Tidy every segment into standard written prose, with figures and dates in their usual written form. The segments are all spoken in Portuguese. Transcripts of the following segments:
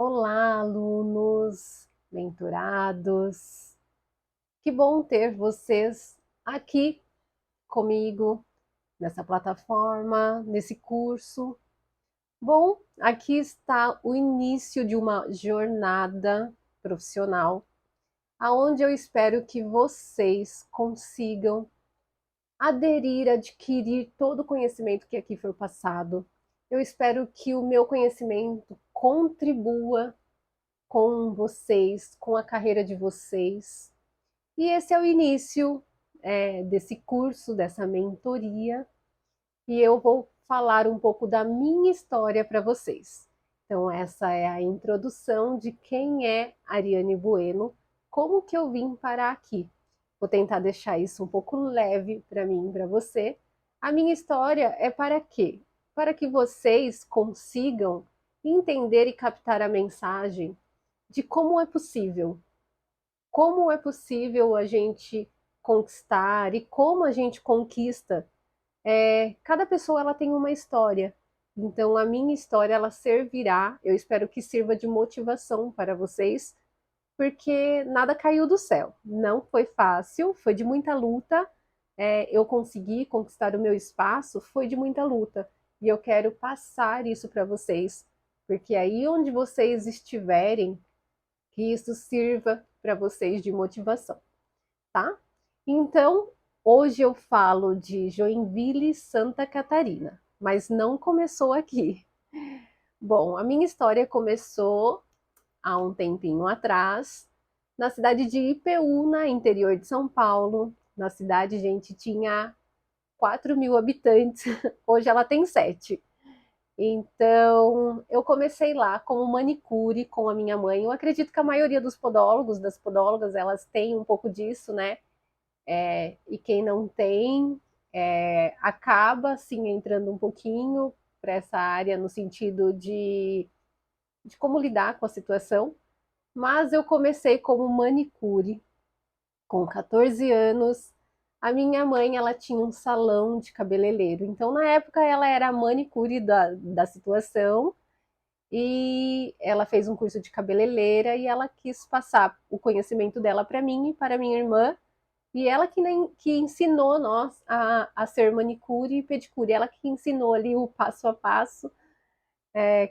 Olá, alunos, menturados. Que bom ter vocês aqui comigo nessa plataforma, nesse curso. Bom, aqui está o início de uma jornada profissional, aonde eu espero que vocês consigam aderir, adquirir todo o conhecimento que aqui foi passado. Eu espero que o meu conhecimento contribua com vocês, com a carreira de vocês. E esse é o início desse curso, dessa mentoria, e eu vou falar um pouco da minha história para vocês. Então, essa é a introdução de quem é Ariane Bueno, como que eu vim parar aqui. Vou tentar deixar isso um pouco leve para mim e para você. A minha história é para quê? Para que vocês consigam entender e captar a mensagem de como é possível a gente conquistar e como a gente conquista. Cada pessoa ela tem uma história. Então a minha história ela servirá, eu espero que sirva de motivação para vocês, porque nada caiu do céu. Não foi fácil, foi de muita luta. Eu consegui conquistar o meu espaço, foi de muita luta. E eu quero passar isso para vocês, porque aí onde vocês estiverem, que isso sirva para vocês de motivação, tá? Então, hoje eu falo de Joinville, Santa Catarina, mas não começou aqui. Bom, a minha história começou há um tempinho atrás, na cidade de Ipeúna, interior de São Paulo. Na cidade, gente, tinha 4.000 habitantes, hoje ela tem 7. Então, eu comecei lá como manicure com a minha mãe. Eu acredito que a maioria dos podólogos, das podólogas, elas têm um pouco disso, né? E quem não tem, acaba, sim, entrando um pouquinho para essa área no sentido de como lidar com a situação. Mas eu comecei como manicure com 14 anos. A minha mãe, ela tinha um salão de cabeleireiro. Então, na época, ela era a manicure da situação. E ela fez um curso de cabeleireira e ela quis passar o conhecimento dela para mim e para minha irmã. E ela que ensinou nós a ser manicure e pedicure. Ela que ensinou ali o passo a passo,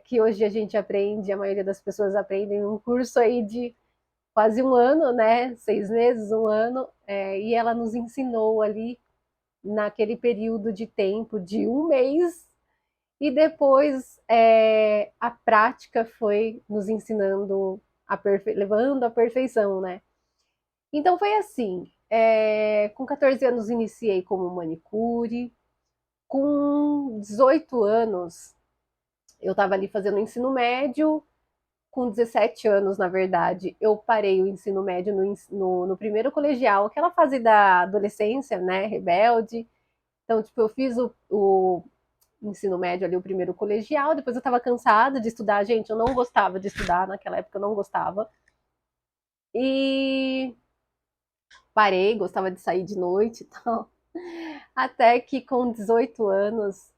que hoje a gente aprende, a maioria das pessoas aprendem um curso aí de quase um ano, né? 6 meses, um ano. E ela nos ensinou ali naquele período de tempo de um mês. E depois a prática foi nos ensinando, levando à perfeição, né? Então foi assim, com 14 anos iniciei como manicure, com 18 anos eu estava ali fazendo ensino médio, com 17 anos, na verdade, eu parei o ensino médio no primeiro colegial, aquela fase da adolescência, né, rebelde. Então, tipo, eu fiz o ensino médio ali, o primeiro colegial, depois eu estava cansada de estudar, gente, eu não gostava de estudar, naquela época eu não gostava. E parei, gostava de sair de noite e tal. Até que com 18 anos,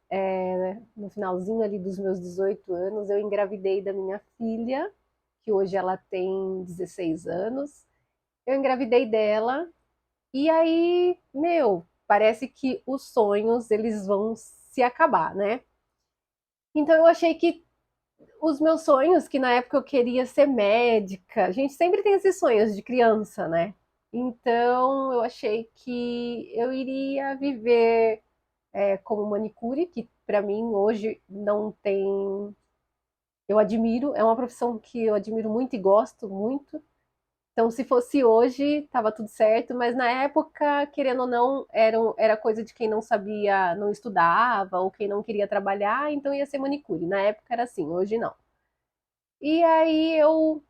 no finalzinho ali dos meus 18 anos, eu engravidei da minha filha, que hoje ela tem 16 anos. Eu engravidei dela e aí, meu, parece que os sonhos eles vão se acabar, né? Então eu achei que os meus sonhos, que na época eu queria ser médica, a gente sempre tem esses sonhos de criança, né? Então eu achei que eu iria viver como manicure, que para mim hoje não tem. Eu admiro, é uma profissão que eu admiro muito e gosto muito. Então, se fosse hoje, estava tudo certo, mas na época, querendo ou não, era coisa de quem não sabia, não estudava, ou quem não queria trabalhar, então ia ser manicure. Na época era assim, hoje não. E aí eu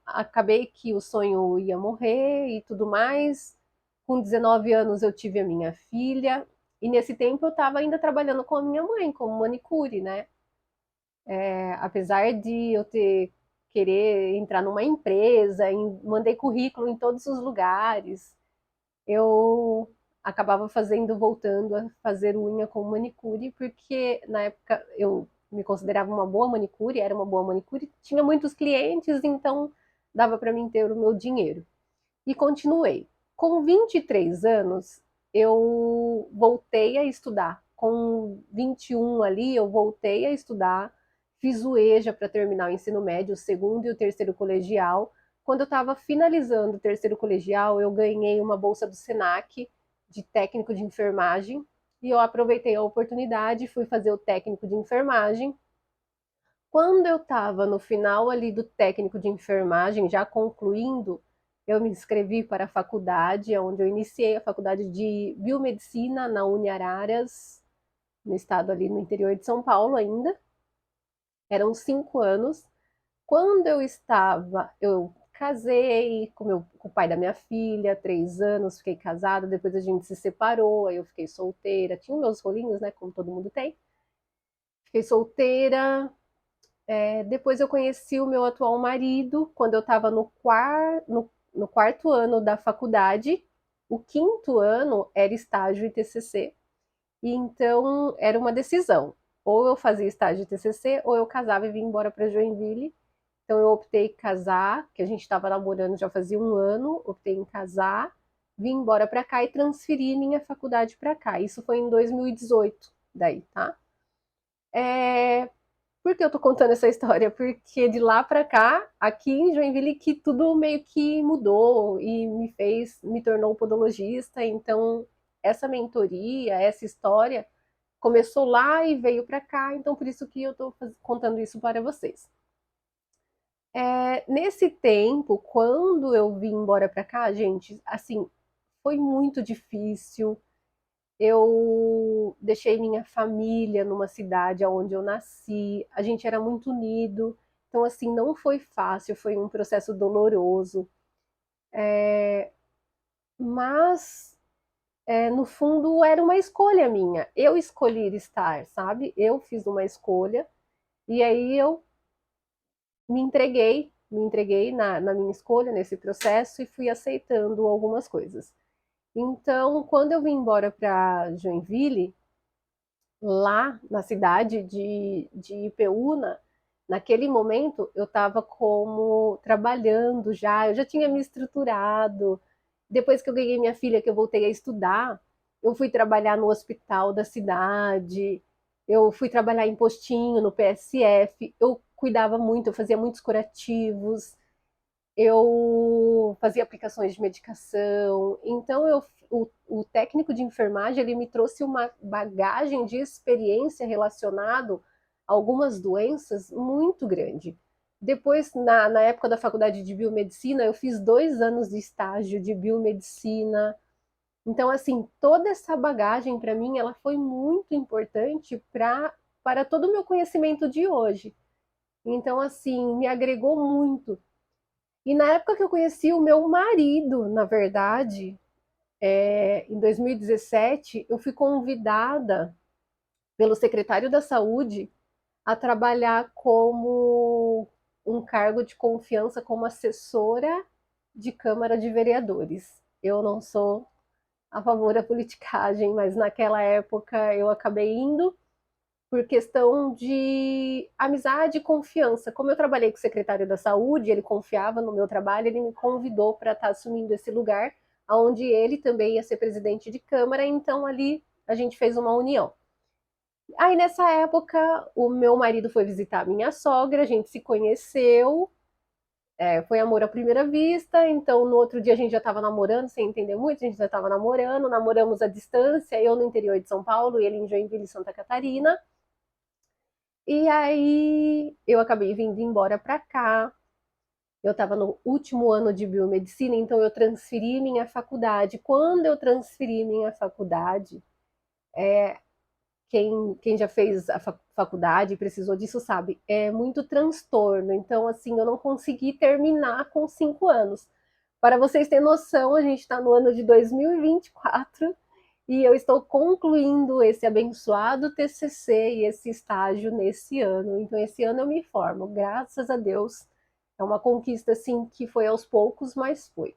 acabei que o sonho ia morrer e tudo mais. Com 19 anos eu tive a minha filha, e nesse tempo eu estava ainda trabalhando com a minha mãe, como manicure, né? Apesar de eu ter querer entrar numa empresa, mandei currículo em todos os lugares, eu acabava voltando a fazer unha com manicure, porque na época eu me considerava uma boa manicure, era uma boa manicure, tinha muitos clientes, então dava para mim ter o meu dinheiro. E continuei. Com 23 anos, eu voltei a estudar. Com 21 ali, eu voltei a estudar, fiz o EJA para terminar o ensino médio, o segundo e o terceiro colegial. Quando eu estava finalizando o terceiro colegial, eu ganhei uma bolsa do Senac de técnico de enfermagem e eu aproveitei a oportunidade, fui fazer o técnico de enfermagem. Quando eu estava no final ali do técnico de enfermagem, já concluindo, eu me inscrevi para a faculdade, onde eu iniciei a faculdade de biomedicina na Uniararas, no estado ali no interior de São Paulo ainda. Eram 5 anos. Quando eu casei com o pai da minha filha, 3 anos, fiquei casada, depois a gente se separou, aí eu fiquei solteira, tinha meus rolinhos, né, como todo mundo tem. Fiquei solteira, depois eu conheci o meu atual marido quando eu estava no quarto ano da faculdade. O quinto ano era estágio e TCC. E então era uma decisão. Ou eu fazia estágio e TCC, ou eu casava e vinha embora para Joinville. Então eu optei em casar, que a gente estava namorando já fazia um ano, optei em casar, vim embora para cá e transferi minha faculdade para cá. Isso foi em 2018, daí, tá? Por que eu tô contando essa história? Porque de lá pra cá, aqui em Joinville, que tudo meio que mudou e me tornou podologista. Então, essa mentoria, essa história começou lá e veio pra cá. Então, por isso que eu tô contando isso para vocês. Nesse tempo, quando eu vim embora pra cá, gente, assim, foi muito difícil. Eu deixei minha família numa cidade onde eu nasci, a gente era muito unido, então assim, não foi fácil, foi um processo doloroso, mas no fundo era uma escolha minha, eu escolhi estar, sabe? Eu fiz uma escolha e aí eu me entreguei na minha escolha, nesse processo e fui aceitando algumas coisas. Então, quando eu vim embora para Joinville, lá na cidade de Ipeúna, naquele momento eu estava como trabalhando já, eu já tinha me estruturado. Depois que eu ganhei minha filha, que eu voltei a estudar, eu fui trabalhar no hospital da cidade, eu fui trabalhar em postinho, no PSF, eu cuidava muito, eu fazia muitos curativos, eu fazia aplicações de medicação. Então, o técnico de enfermagem ele me trouxe uma bagagem de experiência relacionado a algumas doenças muito grande. Depois, na época da faculdade de biomedicina, eu fiz 2 anos de estágio de biomedicina. Então, assim, toda essa bagagem para mim, ela foi muito importante para todo o meu conhecimento de hoje. Então, assim, me agregou muito. E na época que eu conheci o meu marido, na verdade, em 2017, eu fui convidada pelo secretário da Saúde a trabalhar como um cargo de confiança como assessora de Câmara de Vereadores. Eu não sou a favor da politicagem, mas naquela época eu acabei indo por questão de amizade e confiança. Como eu trabalhei com o secretário da Saúde, ele confiava no meu trabalho, ele me convidou para estar assumindo esse lugar, onde ele também ia ser presidente de Câmara, então ali a gente fez uma união. Aí nessa época, o meu marido foi visitar a minha sogra, a gente se conheceu, foi amor à primeira vista, então no outro dia a gente já estava namorando, sem entender muito, a gente já estava namorando, namoramos à distância, eu no interior de São Paulo, ele em Joinville, Santa Catarina. E aí eu acabei vindo embora para cá. Eu estava no último ano de biomedicina, então eu transferi minha faculdade. Quando eu transferi minha faculdade, quem já fez a faculdade e precisou disso sabe, é muito transtorno. Então, assim, eu não consegui terminar com 5 anos. Para vocês terem noção, a gente está no ano de 2024 e eu estou concluindo esse abençoado TCC e esse estágio nesse ano. Então, esse ano eu me formo, graças a Deus. É uma conquista, assim, que foi aos poucos, mas foi.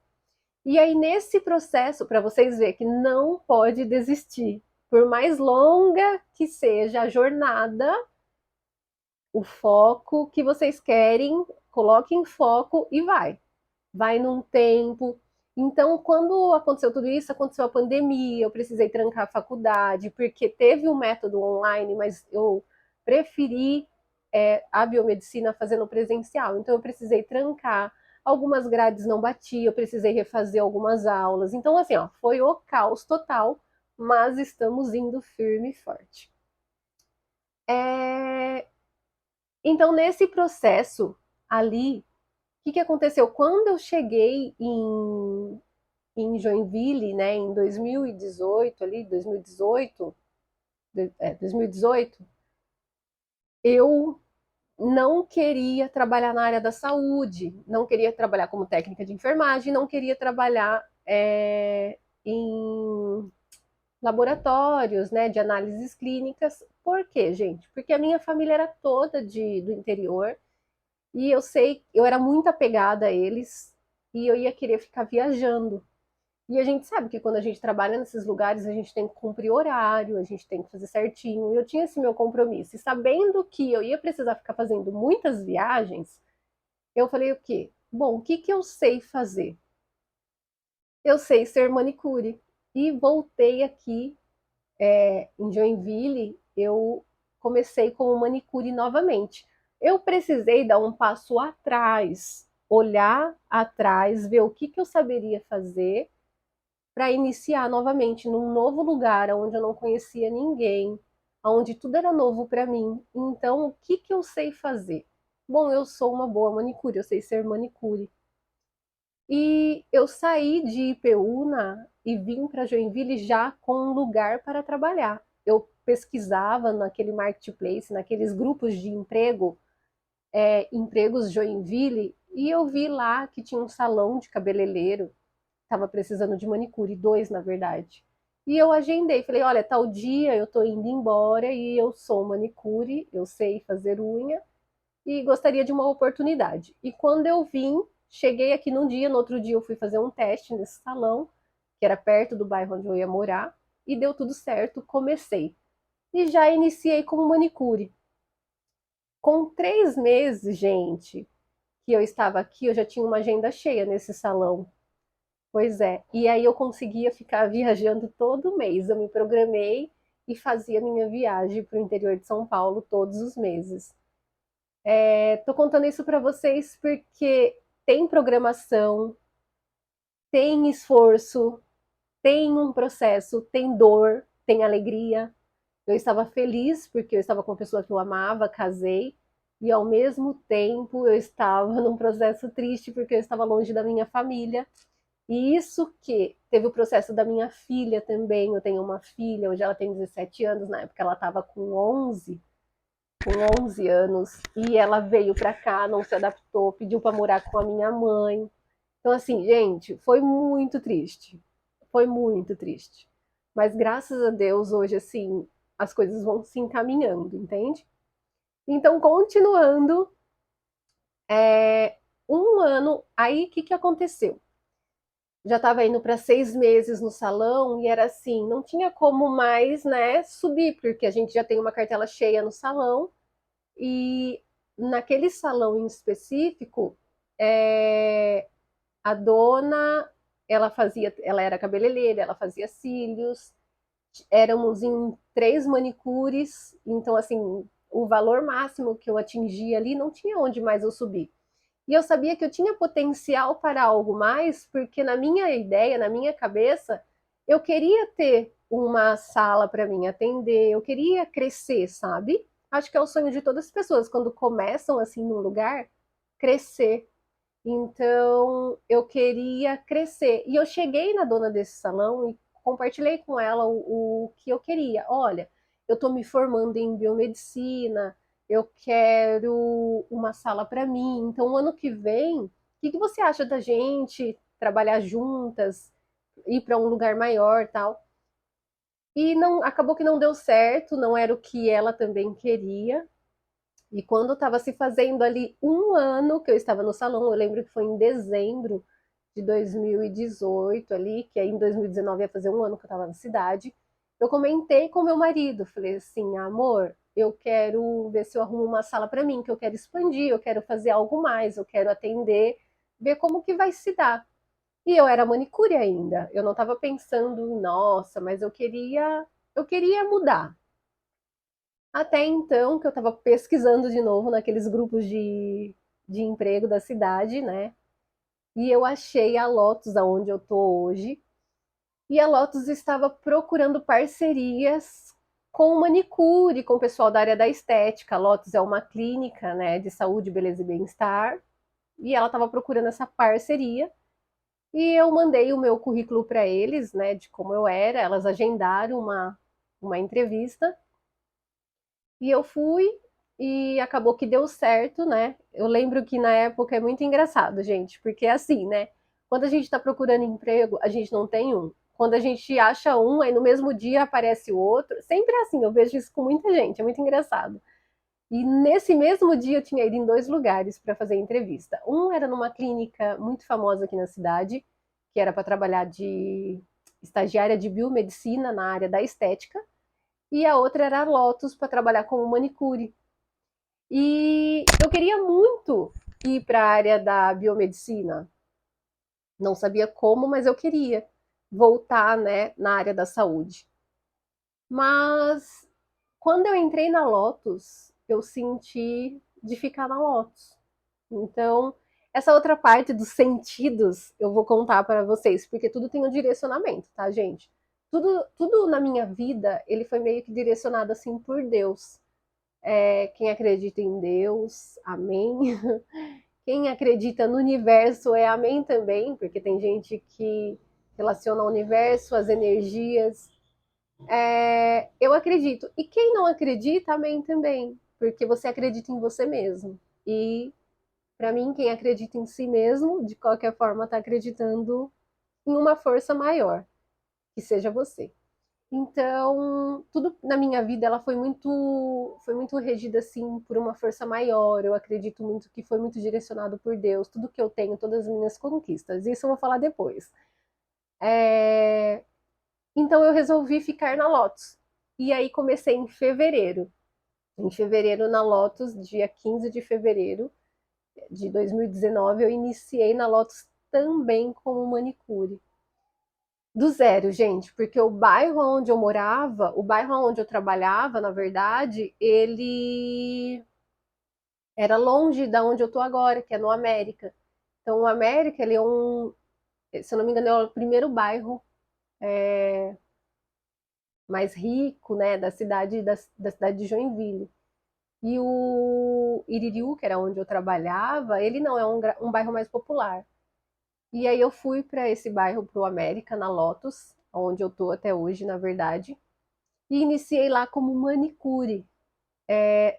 E aí, nesse processo, para vocês verem que não pode desistir. Por mais longa que seja a jornada, o foco que vocês querem, coloquem foco e vai num tempo. Então, quando aconteceu tudo isso, aconteceu a pandemia, eu precisei trancar a faculdade, porque teve um método online, mas eu preferi a biomedicina fazendo presencial. Então, eu precisei trancar, algumas grades não batiam, eu precisei refazer algumas aulas. Então, assim, ó, foi o caos total, mas estamos indo firme e forte. É... Então, nesse processo ali, o que, que aconteceu? Quando eu cheguei em Joinville, né, em 2018, ali, 2018, 2018, eu não queria trabalhar na área da saúde, não queria trabalhar como técnica de enfermagem, não queria trabalhar em laboratórios, né, de análises clínicas. Por quê, gente? Porque a minha família era toda do interior e eu sei, eu era muito apegada a eles e eu ia querer ficar viajando. E a gente sabe que quando a gente trabalha nesses lugares, a gente tem que cumprir horário, a gente tem que fazer certinho. E eu tinha esse meu compromisso. E sabendo que eu ia precisar ficar fazendo muitas viagens, eu falei o quê? Bom, o que que eu sei fazer? Eu sei ser manicure. E voltei aqui em Joinville, eu comecei como manicure novamente. Eu precisei dar um passo atrás, olhar atrás, ver o que que eu saberia fazer para iniciar novamente num novo lugar onde eu não conhecia ninguém, onde tudo era novo para mim. Então, o que que eu sei fazer? Bom, eu sou uma boa manicure, eu sei ser manicure. E eu saí de Ipeúna e vim para Joinville já com um lugar para trabalhar. Eu pesquisava naquele marketplace, naqueles grupos de emprego, empregos Joinville, e eu vi lá que tinha um salão de cabeleireiro, estava precisando de manicure, dois na verdade. E eu agendei, falei, olha, tal dia eu estou indo embora e eu sou manicure, eu sei fazer unha e gostaria de uma oportunidade. E quando eu vim, cheguei aqui num dia, no outro dia eu fui fazer um teste nesse salão, que era perto do bairro onde eu ia morar, e deu tudo certo, comecei. E já iniciei como manicure. Com 3 meses, gente, que eu estava aqui, eu já tinha uma agenda cheia nesse salão. Pois é. E aí eu conseguia ficar viajando todo mês. Eu me programei e fazia minha viagem para o interior de São Paulo todos os meses. Tô contando isso para vocês porque tem programação, tem esforço, tem um processo, tem dor, tem alegria. Eu estava feliz porque eu estava com uma pessoa que eu amava, casei, e ao mesmo tempo eu estava num processo triste porque eu estava longe da minha família. E isso que teve o processo da minha filha também. Eu tenho uma filha, hoje ela tem 17 anos, na época ela estava com 11 anos, e ela veio para cá, não se adaptou, pediu para morar com a minha mãe. Então, assim, gente, foi muito triste. Foi muito triste. Mas graças a Deus, hoje, assim, as coisas vão se encaminhando, entende? Então, continuando, um ano, aí o que, que aconteceu? Já estava indo para 6 meses no salão e era assim, não tinha como mais, né, subir, porque a gente já tem uma cartela cheia no salão e naquele salão em específico, a dona, ela era cabeleireira, ela fazia cílios, éramos em 3 manicures, então assim, o valor máximo que eu atingia ali não tinha onde mais eu subir. E eu sabia que eu tinha potencial para algo mais, porque na minha ideia, na minha cabeça, eu queria ter uma sala para mim atender, eu queria crescer, sabe? Acho que é o sonho de todas as pessoas, quando começam assim num lugar, crescer. Então, eu queria crescer. E eu cheguei na dona desse salão e compartilhei com ela o que eu queria. Olha, eu estou me formando em biomedicina, eu quero uma sala para mim. Então, o ano que vem, o que que você acha da gente trabalhar juntas, ir para um lugar maior, tal? E não, acabou que não deu certo, não era o que ela também queria. E quando estava se fazendo ali um ano que eu estava no salão, eu lembro que foi em dezembro de 2018 ali, que aí em 2019 ia fazer um ano que eu estava na cidade, eu comentei com meu marido, falei assim, amor, eu quero ver se eu arrumo uma sala para mim, que eu quero expandir, eu quero fazer algo mais, eu quero atender, ver como que vai se dar. E eu era manicure ainda. Eu não estava pensando, nossa, mas eu queria mudar. Até então, que eu estava pesquisando de novo naqueles grupos de emprego da cidade, né? E eu achei a Lotus, aonde eu tô hoje. E a Lotus estava procurando parcerias com manicure, com o pessoal da área da estética. A Lotus é uma clínica, né, de saúde, beleza e bem-estar. E ela estava procurando essa parceria. E eu mandei o meu currículo para eles, né, de como eu era. Elas agendaram uma entrevista. E eu fui e acabou que deu certo, né? Eu lembro que na época é muito engraçado, gente, porque é assim, né? Quando a gente está procurando emprego, a gente não tem um. Quando a gente acha um, aí no mesmo dia aparece o outro. Sempre é assim, eu vejo isso com muita gente, é muito engraçado. E nesse mesmo dia eu tinha ido em dois lugares para fazer entrevista. Um era numa clínica muito famosa aqui na cidade, que era para trabalhar de estagiária de biomedicina na área da estética, e a outra era a Lotus para trabalhar como manicure. E eu queria muito ir para a área da biomedicina. Não sabia como, mas eu queria voltar, né, na área da saúde. Mas quando eu entrei na Lotus, eu senti de ficar na Lotus. Então, essa outra parte dos sentidos eu vou contar para vocês, porque tudo tem um direcionamento, tá, gente? Tudo na minha vida, ele foi meio que direcionado assim por Deus. Quem acredita em Deus, amém. Quem acredita no universo é amém também, porque tem gente que relaciona o universo, as energias. Eu acredito. E quem não acredita, amém também, porque você acredita em você mesmo. E para mim, quem acredita em si mesmo, de qualquer forma, está acreditando em uma força maior, que seja você. Então, tudo na minha vida ela foi muito regida assim por uma força maior. Eu acredito muito que foi muito direcionado por Deus, tudo que eu tenho, todas as minhas conquistas. Isso eu vou falar depois. Então eu resolvi ficar na Lotus. E aí comecei em fevereiro. Em fevereiro na Lotus, dia 15 de fevereiro de 2019, eu iniciei na Lotus também como manicure. Do zero, gente, porque o bairro onde eu morava, o bairro onde eu trabalhava, na verdade, ele era longe da onde eu tô agora, que é no América. Então, o América, ele é se eu não me engano, é o primeiro bairro mais rico, né, da cidade de Joinville. E o Iririú, que era onde eu trabalhava, ele não é um bairro mais popular. E aí eu fui para esse bairro, pro América, na Lotus, onde eu tô até hoje, na verdade. E iniciei lá como manicure,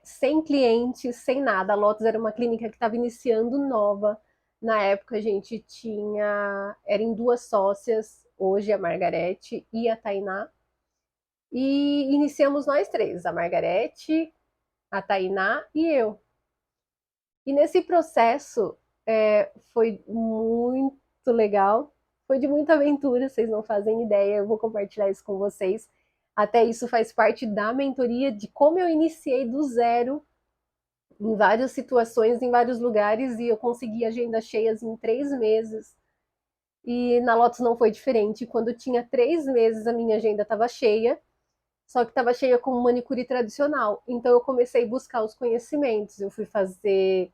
sem clientes, sem nada. A Lotus era uma clínica que estava iniciando nova. Na época a gente era em duas sócias, hoje a Margarete e a Tainá. E iniciamos nós três, a Margarete, a Tainá e eu. E nesse processo foi muito legal, foi de muita aventura, vocês não fazem ideia, eu vou compartilhar isso com vocês. Até isso faz parte da mentoria de como eu iniciei do zero em várias situações, em vários lugares, e eu consegui agendas cheias em 3 meses. E na Lotus não foi diferente. Quando tinha 3 meses, a minha agenda estava cheia, só que estava cheia como manicure tradicional. Então eu comecei a buscar os conhecimentos. Eu fui fazer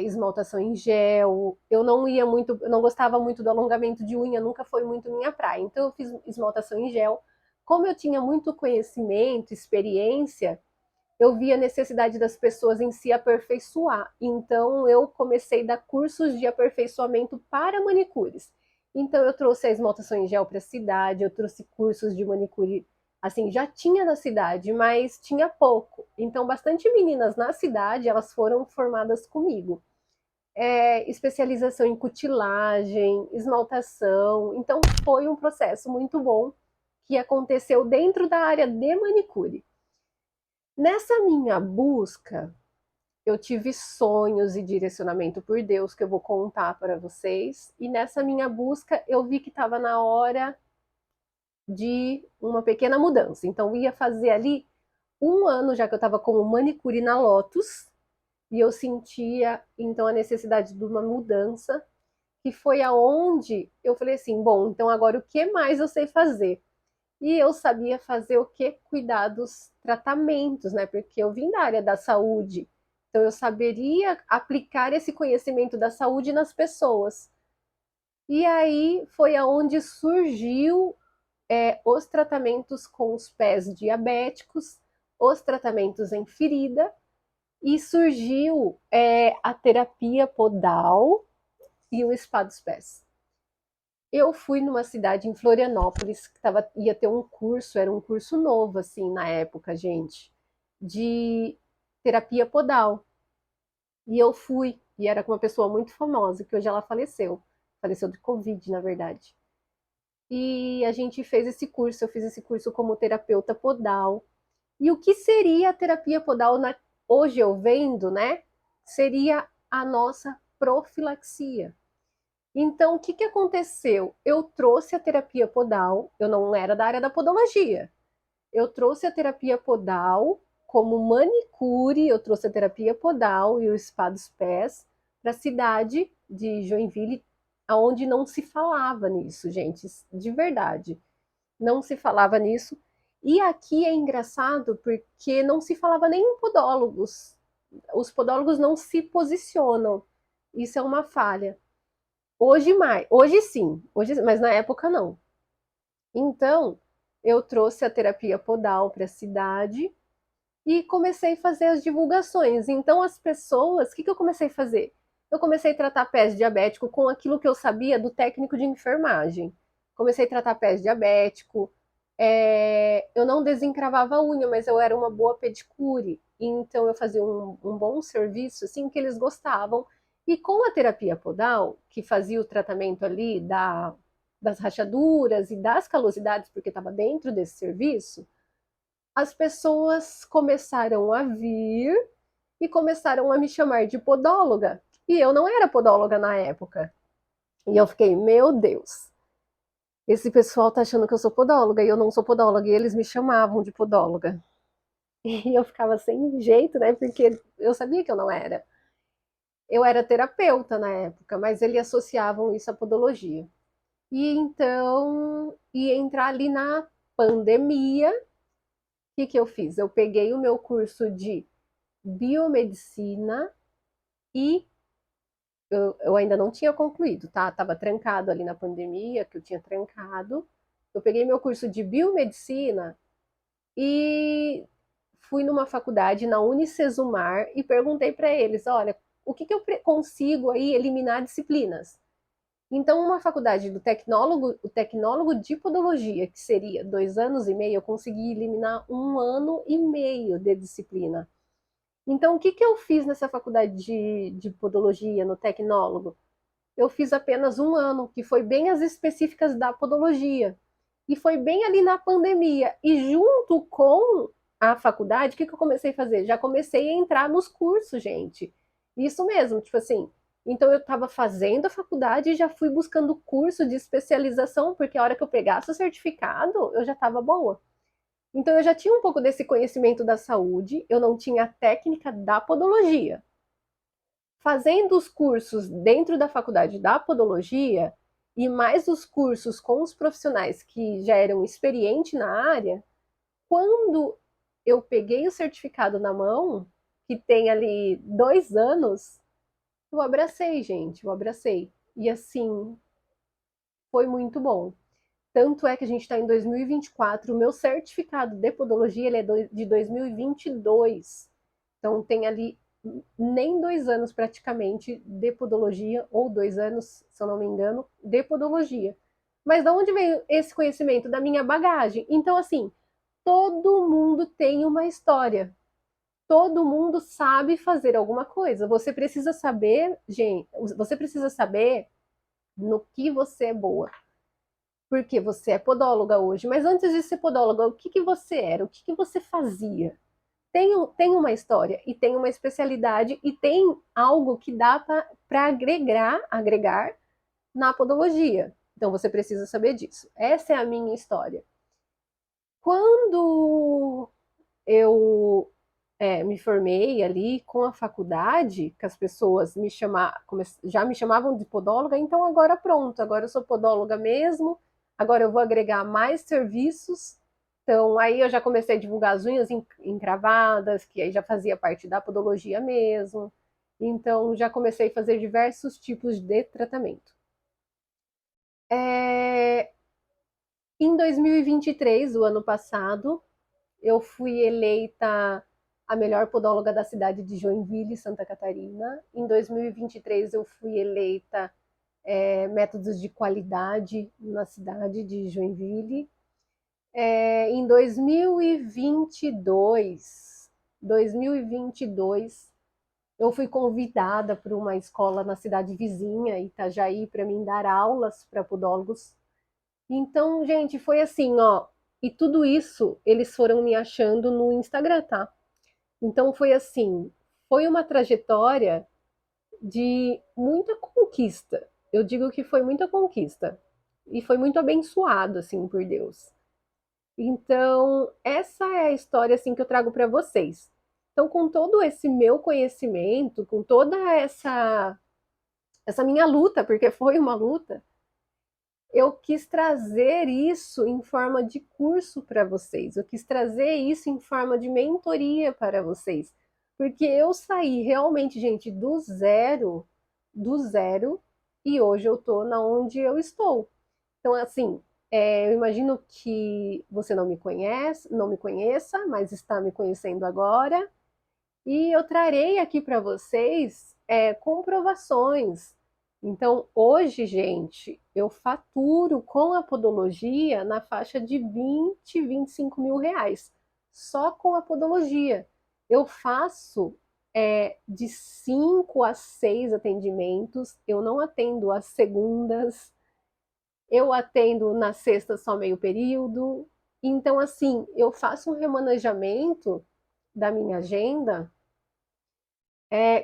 esmaltação em gel. Eu não gostava muito do alongamento de unha, nunca foi muito minha praia. Então eu fiz esmaltação em gel. Como eu tinha muito conhecimento, experiência, eu vi a necessidade das pessoas em se aperfeiçoar. Então eu comecei a dar cursos de aperfeiçoamento para manicures. Então eu trouxe a esmaltação em gel para a cidade, eu trouxe cursos de manicure, assim, já tinha na cidade, mas tinha pouco. Então bastante meninas na cidade, elas foram formadas comigo. Especialização em cutilagem, esmaltação. Então foi um processo muito bom que aconteceu dentro da área de manicure. Nessa minha busca, eu tive sonhos e direcionamento por Deus que eu vou contar para vocês. E nessa minha busca, eu vi que estava na hora de uma pequena mudança. Então, ia fazer ali um ano já que eu estava como manicure na Lotus, e eu sentia, então, a necessidade de uma mudança, que foi aonde eu falei assim, bom, então agora o que mais eu sei fazer? E eu sabia fazer o que? Cuidar dos tratamentos, né? Porque eu vim da área da saúde. Então eu saberia aplicar esse conhecimento da saúde nas pessoas. E aí foi aonde surgiu os tratamentos com os pés diabéticos, os tratamentos em ferida, e surgiu a terapia podal e o spa dos pés. Eu fui numa cidade em Florianópolis que ia ter um curso, era um curso novo, assim, na época, gente, de terapia podal. E eu fui, e era com uma pessoa muito famosa, que hoje ela faleceu. Faleceu de Covid, na verdade. E a gente fez esse curso, eu fiz esse curso como terapeuta podal. E o que seria a terapia podal, hoje eu vendo, né? Seria a nossa profilaxia. Então, o que, que aconteceu? Eu trouxe a terapia podal, eu não era da área da podologia. Eu trouxe a terapia podal como manicure, eu trouxe a terapia podal e o spa dos pés para a cidade de Joinville, onde não se falava nisso, gente, de verdade. Não se falava nisso. E aqui é engraçado porque não se falava nem em podólogos. Os podólogos não se posicionam. Isso é uma falha. Hoje mais, hoje, mas na época não. Então, eu trouxe a terapia podal para a cidade e comecei a fazer as divulgações. Então, as pessoas, o que, que eu comecei a fazer? Eu comecei a tratar pés diabético com aquilo que eu sabia do técnico de enfermagem. Comecei a tratar pés diabético. Eu não desencravava a unha, mas eu era uma boa pedicure. Então, eu fazia um bom serviço, assim, que eles gostavam. E com a terapia podal, que fazia o tratamento ali das rachaduras e das calosidades, porque estava dentro desse serviço, as pessoas começaram a vir e começaram a me chamar de podóloga. E eu não era podóloga na época. E eu fiquei, meu Deus, esse pessoal tá achando que eu sou podóloga e eu não sou podóloga. E eles me chamavam de podóloga. E eu ficava sem jeito, né? Porque eu sabia que eu não era. Eu era terapeuta na época, mas eles associavam isso à podologia. E então, ia entrar ali na pandemia. O que, que eu fiz? Eu peguei o meu curso de biomedicina e eu ainda não tinha concluído, tá? Tava trancado ali na pandemia, que eu tinha trancado. Eu peguei meu curso de biomedicina e fui numa faculdade na Unicesumar e perguntei para eles, olha, o que, que eu consigo aí eliminar disciplinas? Então, uma faculdade do tecnólogo, o tecnólogo de podologia, que seria 2 anos e meio, eu consegui eliminar 1 ano e meio de disciplina. Então, o que, que eu fiz nessa faculdade de podologia, no tecnólogo? Eu fiz apenas 1 ano, que foi bem as específicas da podologia. E foi bem ali na pandemia. E junto com a faculdade, o que, que eu comecei a fazer? Já comecei a entrar nos cursos, gente. Isso mesmo, tipo assim. Então eu estava fazendo a faculdade e já fui buscando curso de especialização, porque a hora que eu pegasse o certificado, eu já estava boa. Então eu já tinha um pouco desse conhecimento da saúde, eu não tinha a técnica da podologia. Fazendo os cursos dentro da faculdade da podologia e mais os cursos com os profissionais que já eram experientes na área, quando eu peguei o certificado na mão, que tem ali 2 anos, eu abracei, gente, eu abracei. E assim, foi muito bom. Tanto é que a gente está em 2024, o meu certificado de podologia ele é de 2022. Então tem ali nem 2 anos praticamente de podologia, ou 2 anos, se eu não me engano, de podologia. Mas da onde veio esse conhecimento? Da minha bagagem. Então, assim, todo mundo tem uma história. Todo mundo sabe fazer alguma coisa. Você precisa saber, gente, você precisa saber no que você é boa. Porque você é podóloga hoje, mas antes de ser podóloga, o que, que você era? O que, que você fazia? Tem uma história e tem uma especialidade e tem algo que dá para agregar na podologia. Então você precisa saber disso. Essa é a minha história. Quando eu me formei ali com a faculdade, que as pessoas já me chamavam de podóloga, então agora pronto, agora eu sou podóloga mesmo, agora eu vou agregar mais serviços. Então aí eu já comecei a divulgar as unhas encravadas, que aí já fazia parte da podologia mesmo. Então já comecei a fazer diversos tipos de tratamento. É, Em 2023, o ano passado, eu fui eleita a melhor podóloga da cidade de Joinville, Santa Catarina. Em 2023, eu fui eleita métodos de qualidade na cidade de Joinville. Em 2022, eu fui convidada por uma escola na cidade vizinha, Itajaí, para mim dar aulas para podólogos. Então, gente, foi assim, ó. E tudo isso eles foram me achando no Instagram, tá? Então foi assim, foi uma trajetória de muita conquista. Eu digo que foi muita conquista e foi muito abençoado assim por Deus. Então, essa é a história assim que eu trago para vocês. Então, com todo esse meu conhecimento, com toda essa minha luta, porque foi uma luta, eu quis trazer isso em forma de curso para vocês. Eu quis trazer isso em forma de mentoria para vocês. Porque eu saí realmente, gente, do zero, e hoje eu estou na onde eu estou. Então, assim, eu imagino que você não me conhece, não me conheça, mas está me conhecendo agora. E eu trarei aqui para vocês comprovações. Então, hoje, gente, eu faturo com a podologia na faixa de 20, 25 mil reais. Só com a podologia. Eu faço de 5 a 6 atendimentos. Eu não atendo às segundas. Eu atendo na sexta só meio período. Então, assim, eu faço um remanejamento da minha agenda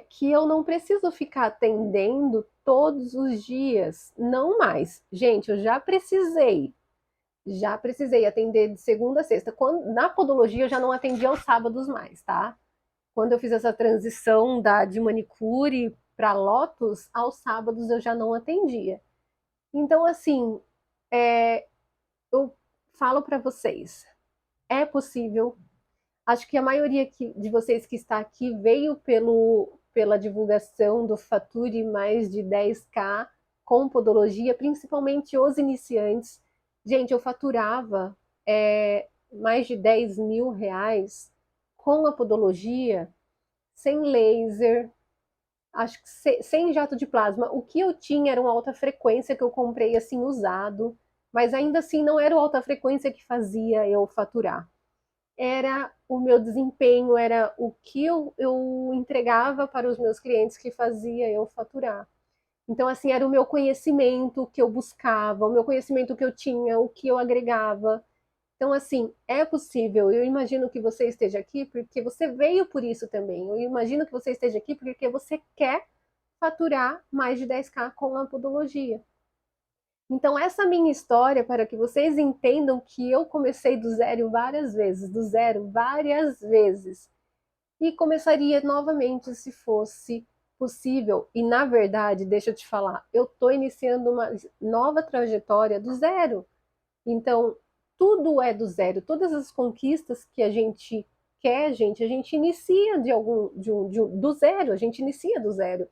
que eu não preciso ficar atendendo todos os dias, não mais. Gente, eu já precisei atender de segunda a sexta. Na podologia eu já não atendia aos sábados mais, tá? Quando eu fiz essa transição de manicure para Lotus, aos sábados eu já não atendia. Então, assim, eu falo para vocês, é possível. Acho que a maioria de vocês que está aqui veio pela divulgação do Fature mais de 10K com podologia, principalmente os iniciantes. Gente, eu faturava mais de 10 mil reais com a podologia, sem laser, acho que sem jato de plasma. O que eu tinha era uma alta frequência que eu comprei assim usado, mas ainda assim não era a alta frequência que fazia eu faturar, era o meu desempenho, era o que eu entregava para os meus clientes que fazia eu faturar. Então, assim, era o meu conhecimento que eu buscava, o meu conhecimento que eu tinha, o que eu agregava. Então, assim, é possível. Eu imagino que você esteja aqui porque você veio por isso também. Eu imagino que você esteja aqui porque você quer faturar mais de 10K com a podologia. Então, essa minha história, para que vocês entendam que eu comecei do zero várias vezes, e começaria novamente se fosse possível. E, na verdade, deixa eu te falar, eu estou iniciando uma nova trajetória do zero. Então, tudo é do zero. Todas as conquistas que a gente quer, gente, a gente inicia do zero, a gente inicia do zero.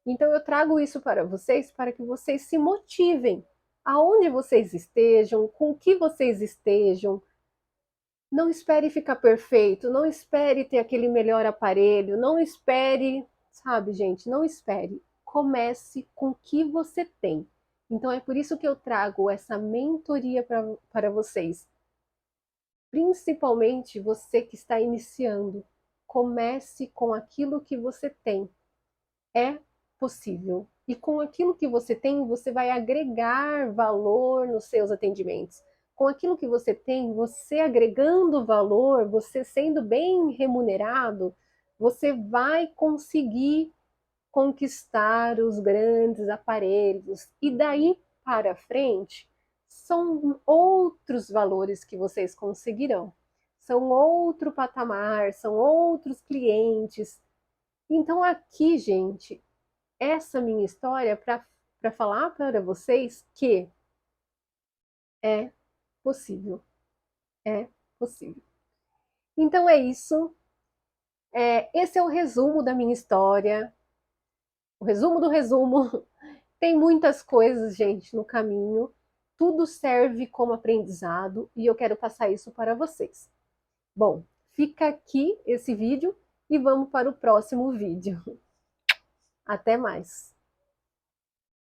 Então eu trago isso para vocês para que vocês se motivem. Aonde vocês estejam, com o que vocês estejam, não espere ficar perfeito, não espere ter aquele melhor aparelho, não espere, sabe, gente, não espere. Comece com o que você tem. Então é por isso que eu trago essa mentoria para vocês. Principalmente você que está iniciando. Comece com aquilo que você tem. É possível. E com aquilo que você tem, você vai agregar valor nos seus atendimentos. Com aquilo que você tem, você agregando valor, você sendo bem remunerado, você vai conseguir conquistar os grandes aparelhos. E daí para frente, são outros valores que vocês conseguirão. são outro patamar, são outros clientes. Então aqui, gente, essa minha história para falar para vocês que é possível, é possível. Então é isso. Esse é o resumo da minha história, o resumo do resumo. Tem muitas coisas, gente, no caminho. Tudo serve como aprendizado e eu quero passar isso para vocês. Bom, fica aqui esse vídeo e vamos para o próximo vídeo. Até mais!